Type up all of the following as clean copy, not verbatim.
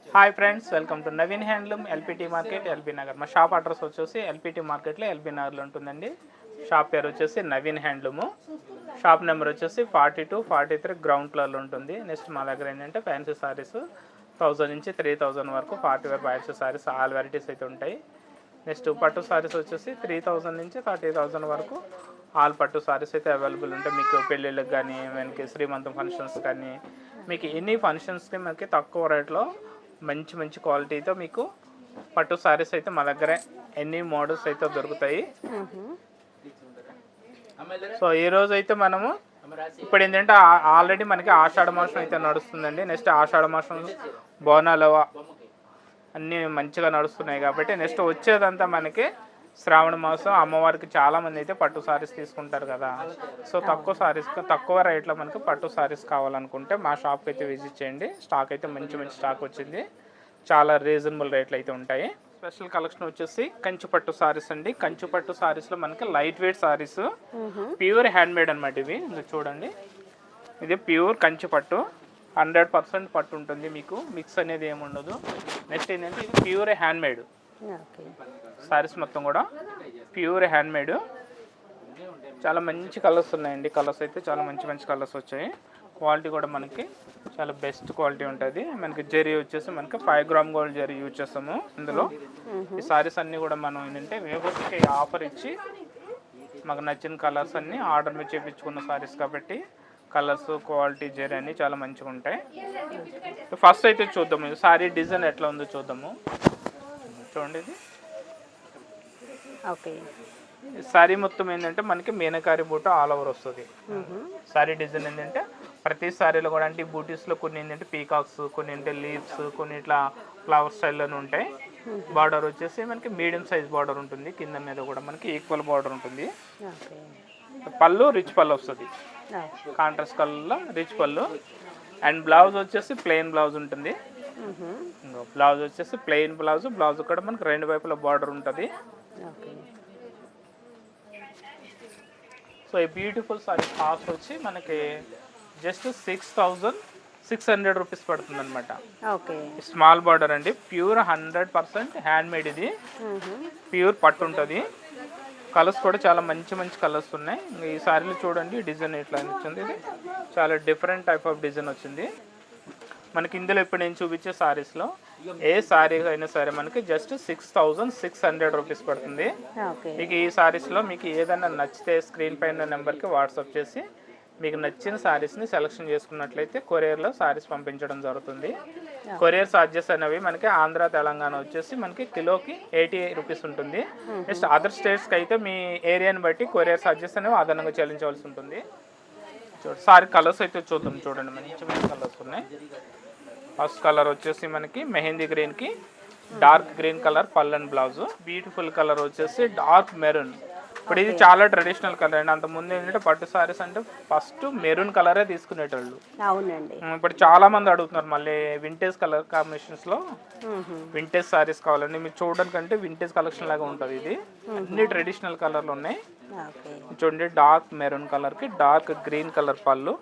Hi friends, welcome to Naveen handloom LPT market LB Nagar. మా shop address వచ్చేసి LPT మార్కెట్లో LB నగర్లో ఉంటుందండి. షాప్ పేరు వచ్చేసి నవీన్ హ్యాండ్లూము. షాప్ నెంబర్ వచ్చేసి 42, 43 గ్రౌండ్ ఫ్లోర్లో ఉంటుంది. నెక్స్ట్ మా దగ్గర ఏంటంటే ఫ్యాన్సీ సారీస్ 1000 నుంచి 3000 వరకు 40 wear fancy saris all varieties అయితే ఉంటాయి. నెక్స్ట్ పట్టు సారీస్ వచ్చేసి 3000 నుంచి 30,000 వరకు ఆల్ పట్టు సారీస్ అయితే అవైలబుల్ ఉంటాయి. మీకు పెళ్ళిళ్ళకి కానీ మనకి శ్రీమంతం ఫంక్షన్స్ కానీ మీకు ఎన్ని ఫంక్షన్స్కి మనకి తక్కువ రేట్లో మంచి మంచి క్వాలిటీతో మీకు పట్టు సారీస్ అయితే మా దగ్గర ఎన్ని మోడల్స్ అయితే దొరుకుతాయి. సో ఈరోజు అయితే మనము ఇప్పుడు ఏంటంటే ఆల్రెడీ మనకి ఆషాఢ మాసం అయితే నడుస్తుందండి. నెక్స్ట్ ఆషాఢ మాసం బోనాలు అన్నీ మంచిగా నడుస్తున్నాయి కాబట్టి నెక్స్ట్ వచ్చేదంతా మనకి శ్రావణ మాసం. అమ్మవారికి చాలామంది అయితే పట్టు సారీస్ తీసుకుంటారు కదా. సో తక్కువ రేట్లో మనకి పట్టు సారీస్ కావాలనుకుంటే మా షాప్కి అయితే విజిట్ చేయండి. స్టాక్ అయితే మంచి మంచి స్టాక్ వచ్చింది. చాలా రీజనబుల్ రేట్లు అయితే ఉంటాయి. స్పెషల్ కలెక్షన్ వచ్చేసి కంచి పట్టు సారీస్ అండి. కంచి పట్టు సారీస్లో మనకి light weight saris, pure hand made అనమాట. ఇవి చూడండి, ఇది ప్యూర్ కంచి పట్టు 100% పట్టు ఉంటుంది. మీకు మిక్స్ అనేది ఏమి ఉండదు. నెక్స్ట్ ఏంటంటే ఇది ప్యూర్ హ్యాండ్ మేడ్ సారీస్, మొత్తం కూడా ప్యూర్ హ్యాండ్ మేడ్. చాలా మంచి కలర్స్ ఉన్నాయండి. కలర్స్ అయితే చాలా మంచి మంచి కలర్స్ వచ్చాయి. క్వాలిటీ కూడా మనకి చాలా బెస్ట్ క్వాలిటీ ఉంటుంది. మనకి జరీ వచ్చేసి మనకి 5 గ్రామ్ గోల్డ్ జరీ యూజ్ చేస్తాము ఇందులో. ఈ సారీస్ అన్నీ కూడా మనం ఏంటంటే వేవర్స్కి ఆఫర్ ఇచ్చి మాకు నచ్చిన కలర్స్ అన్నీ ఆర్డర్ మీద చేయించుకున్న సారీస్ కాబట్టి కలర్స్, క్వాలిటీ, జరీ అన్నీ చాలా మంచిగా ఉంటాయి. ఫస్ట్ అయితే చూద్దాము సారీ డిజైన్ ఎట్లా ఉందో చూద్దాము. చూడండి, ఇది ఓకే. సారీ మొత్తం ఏంటంటే మనకి మీనకారి బూట ఆల్ ఓవర్ వస్తుంది. సారీ డిజైన్ ఏంటంటే ప్రతి సారీలో కూడా అంటే బూటీస్లో కొన్ని ఏంటంటే పీకాక్స్, కొన్ని ఏంటంటే లీవ్స్, కొన్ని ఇట్లా ఫ్లవర్ స్టైల్లోనే ఉంటాయి. బార్డర్ వచ్చేసి మనకి మీడియం సైజ్ బార్డర్ ఉంటుంది. కింద మీద కూడా మనకి ఈక్వల్ బార్డర్ ఉంటుంది. పళ్ళు రిచ్ పళ్ళు వస్తుంది, కాంట్రాస్ట్ కలర్లో రిచ్ పళ్ళు. అండ్ బ్లౌజ్ వచ్చేసి ప్లెయిన్ బ్లౌజ్ ఉంటుంది. బ్లౌజ్ వచ్చేసి ప్లెయిన్ బ్లౌజ్. బ్లౌజ్ కూడా మనకి రెండు వైపుల బార్డర్ ఉంటుంది. సో ఈ బ్యూటిఫుల్ సారీ కాస్ట్ వచ్చి మనకి జస్ట్ 6,600 రూపీస్ పడుతుంది అనమాట. స్మాల్ బార్డర్ అండి, ప్యూర్ 100% హ్యాండ్ మేడ్. ఇది ప్యూర్ పట్టు ఉంటుంది. కలర్స్ కూడా చాలా మంచి మంచి కలర్స్ ఉన్నాయి. ఈ సారీలో చూడండి డిజైన్ ఎట్లా వచ్చింది. ఇది చాలా డిఫరెంట్ టైప్ ఆఫ్ డిజైన్ వచ్చింది మనకి ఇందులో. ఇప్పుడు నేను చూపించే సారీస్లో ఏ సారీ అయినా సరే మనకి జస్ట్ 6,600 రూపీస్ పడుతుంది. మీకు ఈ సారీస్లో మీకు ఏదైనా నచ్చితే స్క్రీన్ పైన నెంబర్కి వాట్సాప్ చేసి మీకు నచ్చిన సారీస్ని సెలెక్షన్ చేసుకున్నట్లయితే కొరియర్లో సారీస్ పంపించడం జరుగుతుంది. కొరియర్ ఛార్జెస్ అనేవి మనకి ఆంధ్ర, తెలంగాణ వచ్చేసి మనకి కిలోకి 80 రూపీస్ ఉంటుంది. నెక్స్ట్ అదర్ స్టేట్స్కి అయితే మీ ఏరియాని బట్టి కొరియర్ ఛార్జెస్ అనేవి అదనంగా చెల్లించవలసి ఉంటుంది. సారీ కలర్స్ అయితే చూద్దాం. చూడండి, మంచి మంచి కలర్స్ ఉన్నాయి. ఫస్ట్ కలర్ వచ్చేసి మనకి మెహందీ గ్రీన్కి డార్క్ గ్రీన్ కలర్ పళ్ళు అండ్ బ్లౌజ్. బ్యూటిఫుల్ కలర్ వచ్చేసి డార్క్ మెరూన్. ఇప్పుడు ఇది చాలా ట్రెడిషనల్ కలర్ అండి. అంతకుముందు ఏంటంటే పట్టు సారీస్ అంటే ఫస్ట్ మెరూన్ కలరే తీసుకునేటోళ్ళు. అవునండి. ఇప్పుడు చాలా మంది అడుగుతున్నారు మళ్ళీ వింటేజ్ కలర్ కాంబినేషన్స్లో వింటేజ్ సారీస్ కావాలండి. మీరు చూడడానికి అంటే వింటేజ్ కలెక్షన్ లాగా ఉంటుంది. ఇది అన్ని ట్రెడిషనల్ కలర్లు ఉన్నాయి. చూడండి, డార్క్ మెరూన్ కలర్కి డార్క్ గ్రీన్ కలర్ పళ్ళు.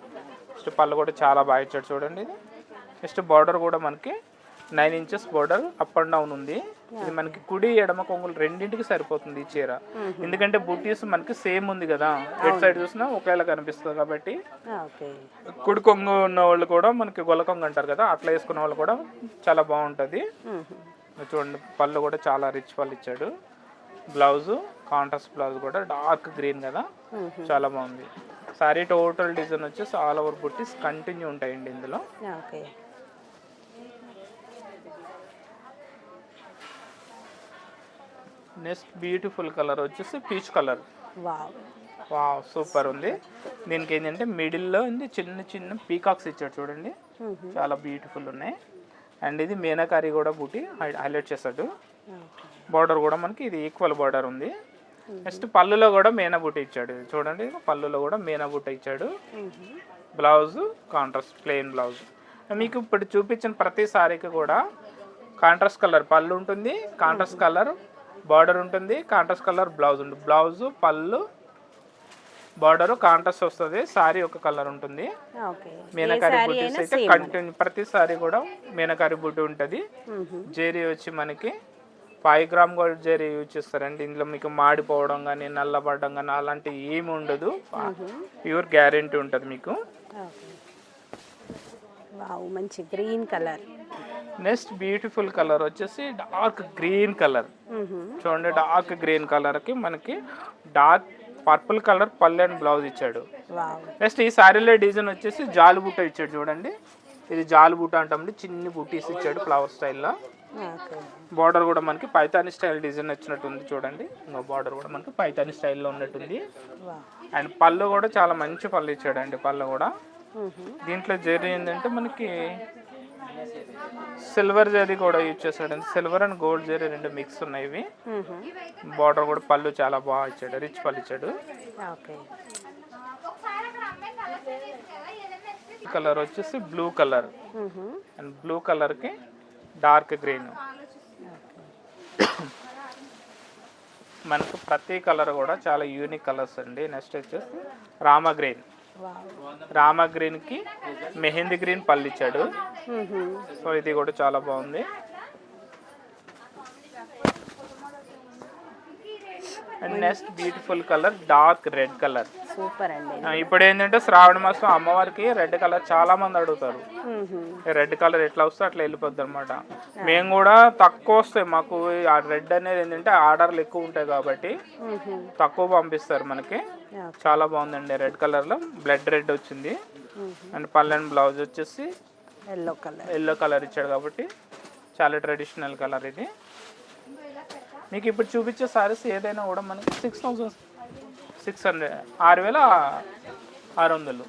నెక్స్ట్ పళ్ళు కూడా చాలా బాగా ఇచ్చాడు చూడండి. ఇది నెక్స్ట్ బార్డర్ కూడా మనకి 9 inches border up and down ఉంది. ఇది మనకి కుడి ఎడమ కొంగులు రెండింటికి సరిపోతుంది ఈ చీర. ఎందుకంటే బూటీస్ మనకి సేమ్ ఉంది కదా, ఎటు సైడ్ చూసినా ఒకేలా కనిపిస్తుంది కాబట్టి. కుడి కొంగు ఉన్న వాళ్ళు కూడా మనకి గొల్ల కొంగు అంటారు కదా, అట్లా వేసుకున్న వాళ్ళు కూడా చాలా బాగుంటుంది. చూడండి, పళ్ళు కూడా చాలా రిచ్ పళ్ళు ఇచ్చాడు. బ్లౌజ్ కాంట్రాస్ట్ బ్లౌజ్ కూడా డార్క్ గ్రీన్ కదా, చాలా బాగుంది. సారీ టోటల్ డిజైన్ వచ్చేసి ఆల్ ఓవర్ బుట్టీస్ కంటిన్యూ ఉంటాయండి ఇందులో. నెక్స్ట్ బ్యూటిఫుల్ కలర్ వచ్చేసి పీచ్ కలర్. వావ్, సూపర్ ఉంది. దీనికి ఏంటంటే మిడిల్లో చిన్న చిన్న పీకాక్స్ ఇచ్చాడు చూడండి, చాలా బ్యూటిఫుల్ ఉన్నాయి. అండ్ ఇది మీనాకారి కూడా బూటీ హైలైట్ చేశాడు. బార్డర్ కూడా మనకి ఇది ఈక్వల్ బార్డర్ ఉంది. నెక్స్ట్ పళ్ళులో కూడా మీనా బూటీ ఇచ్చాడు చూడండి, పళ్ళులో కూడా మీనా బూటీ ఇచ్చాడు. Blouse contrast plain blouse. మీకు ఇప్పుడు చూపించిన ప్రతి సారీకి కూడా కాంట్రాస్ట్ కలర్ పళ్ళు ఉంటుంది, కాంట్రాస్ట్ కలర్ బార్డర్ ఉంటుంది, కాంట్రాస్ట్ కలర్ బ్లౌజ్ ఉంటుంది. బ్లౌజ్, పళ్ళు, బార్డర్ కాంట్రాస్ట్ వస్తుంది, సారీ ఒక కలర్ ఉంటుంది. మీనాకారి బూటీస్ అయితే కంటిన్యూ ప్రతి సారీ కూడా మీనాకారి బూటీ ఉంటుంది. జెరీ వచ్చి మనకి 5 గ్రామ్ గోల్డ్ జెరీ యూజ్ చేస్తారండి. ఇందులో మీకు మాడిపోవడం కానీ నల్లబడడం కానీ అలాంటివి ఏమి ఉండదు, ప్యూర్ గ్యారెంటీ ఉంటుంది మీకు. మంచి green colour. Next beautiful colour వచ్చేసి డార్క్ గ్రీన్ కలర్. చూడండి, డార్క్ గ్రీన్ కలర్ కి మనకి డార్క్ పర్పుల్ కలర్ పళ్ళు అండ్ బ్లౌజ్ ఇచ్చాడు. నెక్స్ట్ ఈ సారీలో డిజైన్ వచ్చేసి జాలి బూట ఇచ్చాడు. చూడండి, ఇది జాలి బూట అంటామండి, చిన్ని బూటీస్ ఇచ్చాడు ఫ్లవర్ స్టైల్లో. బార్డర్ కూడా మనకి పైతాని స్టైల్ డిజైన్ వచ్చినట్టుంది. చూడండి, ఇంకో బార్డర్ కూడా మనకి పైతాని స్టైల్లో ఉన్నట్టుంది. అండ్ పళ్ళు కూడా చాలా మంచి పళ్ళు ఇచ్చాడండి. పళ్ళు కూడా దీంట్లో జరీ ఏంటంటే మనకి సిల్వర్ జరీ కూడా యూజ్ చేశాడు. సిల్వర్ అండ్ గోల్డ్ జరీ రెండు మిక్స్ ఉన్నాయి ఇవి. బార్డర్ కూడా పళ్ళు చాలా బాగా ఇచ్చాడు, రిచ్ పళ్ళు ఇచ్చాడు. కలర్ వచ్చేసి blue colour and blue colour కి డార్క్ గ్రీన్. మనకు ప్రతి కలర్ కూడా చాలా యూనిక్ కలర్స్ అండి. నెక్స్ట్ వచ్చేసి రామా గ్రీన్. రామా గ్రీన్ కి మెహందీ గ్రీన్ పళ్ళు ఇచ్చాడు. సో ఇది కూడా చాలా బాగుంది. And next beautiful colour dark red colour. Super అండి. ఇప్పుడు ఏంటంటే శ్రావణ మాసం అమ్మవారికి రెడ్ కలర్ చాలా మంది అడుగుతారు. రెడ్ కలర్ ఎట్లా వస్తే అట్లా వెళ్ళిపోద్ది అనమాట. మేము కూడా తక్కువ వస్తాయి మాకు. ఆ రెడ్ అనేది ఏంటంటే ఆర్డర్లు ఎక్కువ ఉంటాయి కాబట్టి తక్కువ పంపిస్తారు మనకి. చాలా బాగుందండి. రెడ్ కలర్ లో బ్లడ్ రెడ్ వచ్చింది. అండ్ పల్లెన్ బ్లౌజ్ వచ్చేసి ఎల్లో కలర్ ఇచ్చాడు కాబట్టి చాలా ట్రెడిషనల్ కలర్ ఇది. మీకు ఇప్పుడు చూపించే సారీస్ ఏదైనా కూడా మనకి 6,600 6,600.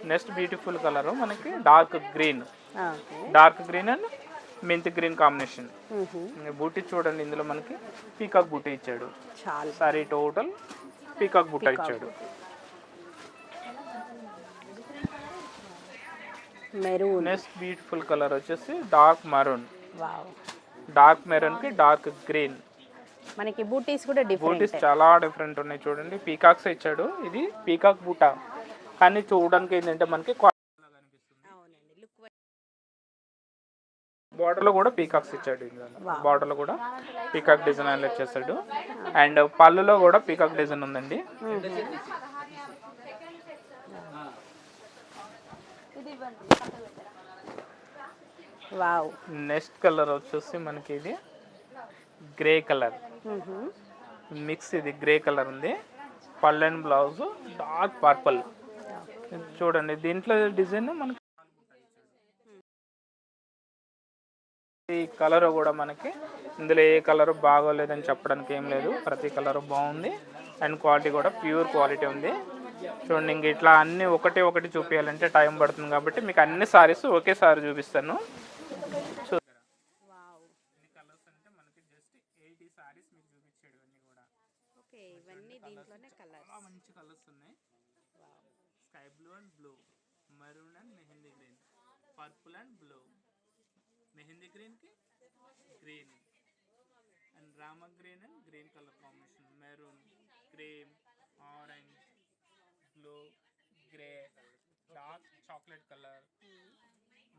నెక్స్ట్ బ్యూటిఫుల్ కలర్ మనకి dark green. Dark green and మెంతి గ్రీన్ కాంబినేషన్. బూటీ చూడండి, ఇందులో మనకి పీకాక్ బూటీ ఇచ్చాడు. సారీ టోటల్ పీకాక్ బూటా ఇచ్చాడు. నెక్స్ట్ బ్యూటిఫుల్ కలర్ వచ్చేసి డార్క్ మరూన్. డార్క్ మెరూన్ కి డార్క్ గ్రీన్. మనకి బూటీస్ కూడా బూటీస్ చాలా డిఫరెంట్ ఉన్నాయి. చూడండి, పీకాక్స్ ఇచ్చాడు. ఇది పీకాక్ బూటా కానీ చూడడానికి ఏంటంటే మనకి బార్డర్ లో కూడా పీకాక్స్ ఇచ్చాడు. బార్డర్ లో కూడా పీకాక్ డిజైన్ వచ్చేసాడు. అండ్ పళ్ళులో కూడా పీకాక్ డిజైన్ ఉందండి. నెక్స్ట్ కలర్ వచ్చేసి మనకి ఇది గ్రే కలర్ మిక్స్. ఇది గ్రే కలర్ ఉంది. పల్లెన్ బ్లౌజ్ డార్క్ పర్పుల్. చూడండి, దీంట్లో డిజైన్ మనకి ఈ కలర్ కూడా మనకి ఇందులో ఏ కలర్ బాగోలేదని చెప్పడానికి ఏం లేదు. ప్రతి కలర్ బాగుంది. అండ్ క్వాలిటీ కూడా ప్యూర్ క్వాలిటీ ఉంది. చూడండి, ఇంక ఇట్లా అన్ని ఒకటి చూపించాలంటే టైం పడుతుంది కాబట్టి మీకు అన్ని సారీస్ ఒకేసారి చూపిస్తాను. మంచి కలర్స్ ఉన్నాయి. Sky blue and blue, maroon and mehndi green, purple and blue, mehndi green కి green and Rama green and green colour combination, maroon, cream, orange, blue, grey, dark chocolate colour.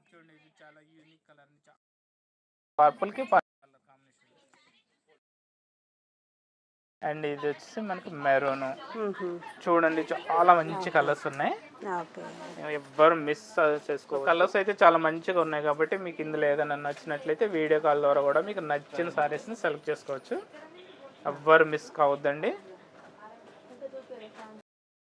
చూడండి, ఇది చాలా యూనిక్ కలర్. పర్పుల్ కి కలర్ కాంబినేషన్. అండ్ ఇది వచ్చేసి మనకి maroon. చూడండి, చాలా మంచి కలర్స్ ఉన్నాయి. ఎవ్వరు మిస్ చేసుకో. కలర్స్ అయితే చాలా మంచిగా ఉన్నాయి కాబట్టి మీకు ఇందులో ఏదైనా నచ్చినట్లయితే వీడియో కాల్ ద్వారా కూడా మీకు నచ్చిన సారీస్ని సెలెక్ట్ చేసుకోవచ్చు. ఎవ్వరు మిస్ కావద్దండి.